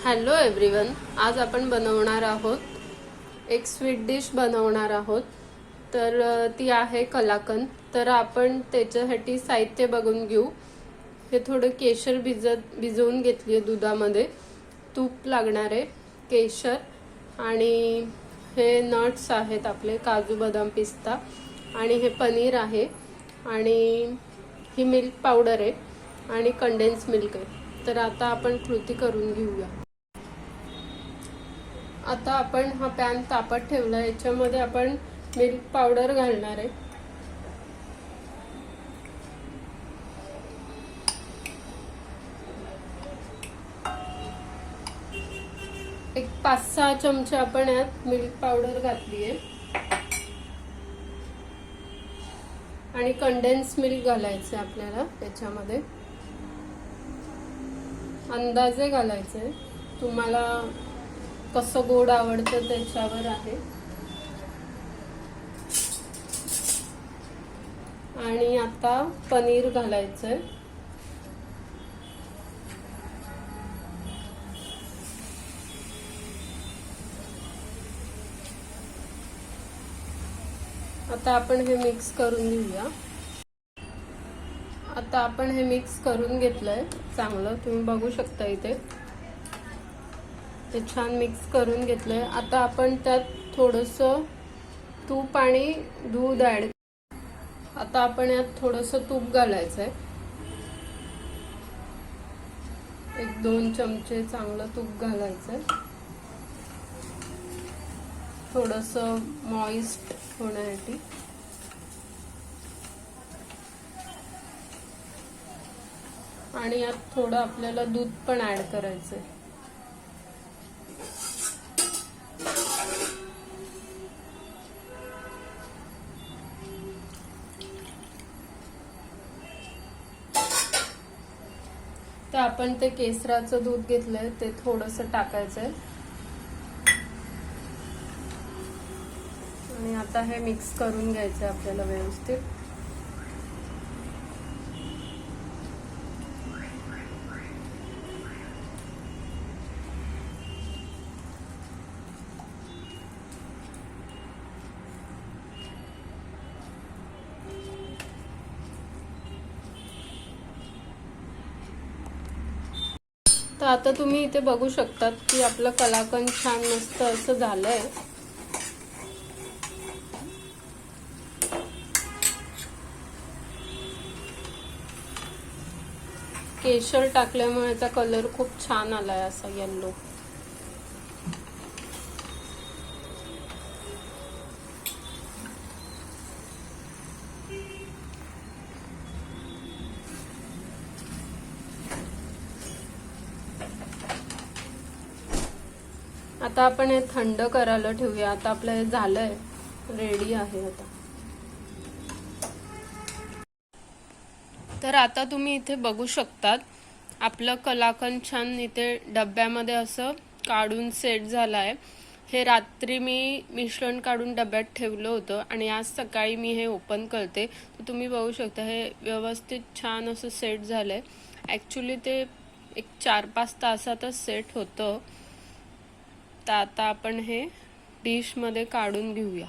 Hello everyone, आज आपण बनवणार आहोत एक स्वीट डिश बनवणार आहोत. तर ती आहे कलाकंद. तर आपण त्याच्यासाठी साहित्य बघून घेऊ. हे थोडं केशर भिजवून घेतली आहे दुधामध्ये. तूप लागणार आहे, केशर आणि हे नट्स आहेत आपले काजू बदाम पिस्ता, आणि हे पनीर आहे, आणि ही मिल्क पावडर आहे आणि कंडेन्स मिल्क आहे. तर आता आपण कृती करून घेऊया. आता आपण हा पॅन तापत ठेवला. याच्यामध्ये आपण मिल्क पावडर घालणार आहे. एक 5-6 चमचे आपण यात मिल्क पावडर घातली आहे, आणि कंडेन्स मिल्क घालायचं आहे आपल्याला. त्याच्यामध्ये अंदाजे घालायचं आहे, तुम्हाला कसं गोड आवडतं त्याच्यावर आहे. आणि आता पनीर घालायचंय. आता आपण हे मिक्स करून घेऊया. आता आपण हे मिक्स करून घेतलंय चांगलं, तुम्ही बघू शकता इथे ते छान मिक्स करून घेतलंय. आता आपण त्यात थोडंसं तूप आणि दूध ऍड. आता आपण यात थोडंसं तूप घालायचंय. 1-2 चमचे चांगलं तूप घालायचंय, थोडंसं मॉइस्ट होण्यासाठी. आणि यात थोडं आपल्याला दूध पण ऍड करायचंय. तर आपण ते केसराचं दूध घेतलंय ते थोडंसं टाकायचंय. आणि आता हे मिक्स करून घ्यायचंय आपल्याला व्यवस्थित. तर आता तुम्ही इथे बघू शकतात की आपलं कलाकंद छान मस्त असं झालंय. केशर टाकल्यामुळे याचा कलर खूप छान आलाय, असा येल्लो. आता आपण हे थंड करायला ठेवूया. आता आपलं हे झालंय, रेडी आहे आता. तर आता तुम्ही इथे बघू शकतात आपलं कलाकंद छान इथे डब्यामध्ये असं काढून सेट झालं आहे. हे रात्री मी मिश्रण काढून डब्यात ठेवलं होतं आणि आज सकाळी मी हे ओपन करते. तर तुम्ही बघू शकता हे व्यवस्थित छान असं सेट झालं आहे. ॲक्च्युली ते एक 4-5 तासातच सेट होतं. तर आता आपण हे डिशमध्ये काढून घेऊया.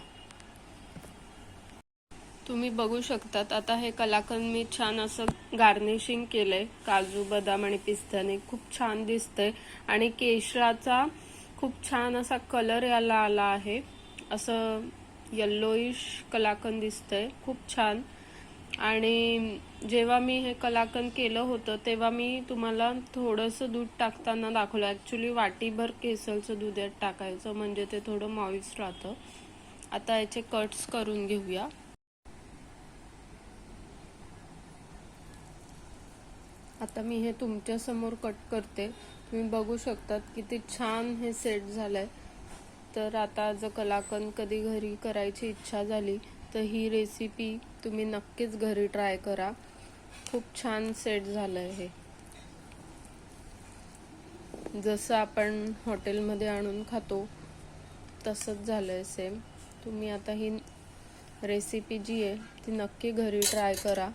तुम्ही बघू शकतात आता हे कलाकंद मी छान असं गार्निशिंग केलंय काजू बदाम आणि पिस्त्याने. खूप छान दिसतंय आणि केशराचा खूप छान असा कलर याला आला आहे. असं येल्लोइश कलाकंद दिसतंय, खूप छान. आणि जेव्हा मी हे कलाकंद केलं होतं तेव्हा मी तुम्हाला थोडंसं दूध टाकताना दाखवलं. ॲक्च्युली वाटीभर केसरचं दूध यात टाकायचं, म्हणजे ते थोडं मॉइस्ट राहतं. आता याचे कट्स करून घेऊया. आता मी हे तुमच्या समोर कट करते. तुम्ही बघू शकतात किती छान हे सेट झालंय. तर आता जर कलाकंद कधी घरी करायची इच्छा झाली तर ही रेसिपी तुम्ही नक्कीच घरी ट्राय करा. खूप छान सेट झालंय हे, जसं आपण हॉटेलमध्ये आणून खातो तसंच झालंय सेम. तुम्ही आता ही रेसिपी जी आहे ती नक्की घरी ट्राय करा.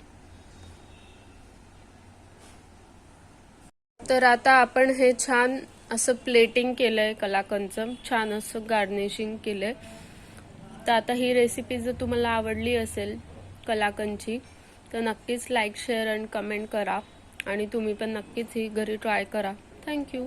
तर आता आपण हे छान असं प्लेटिंग केलंय कलाकंदचं, छान असं गार्निशिंग केलंय. तर आता ही रेसिपी जर तुम्हाला आवडली असेल कलाकंदची तर नक्कीच लाईक शेअर आणि कमेंट करा आणि तुम्ही पण नक्कीच ही घरी ट्राय करा. थँक्यू.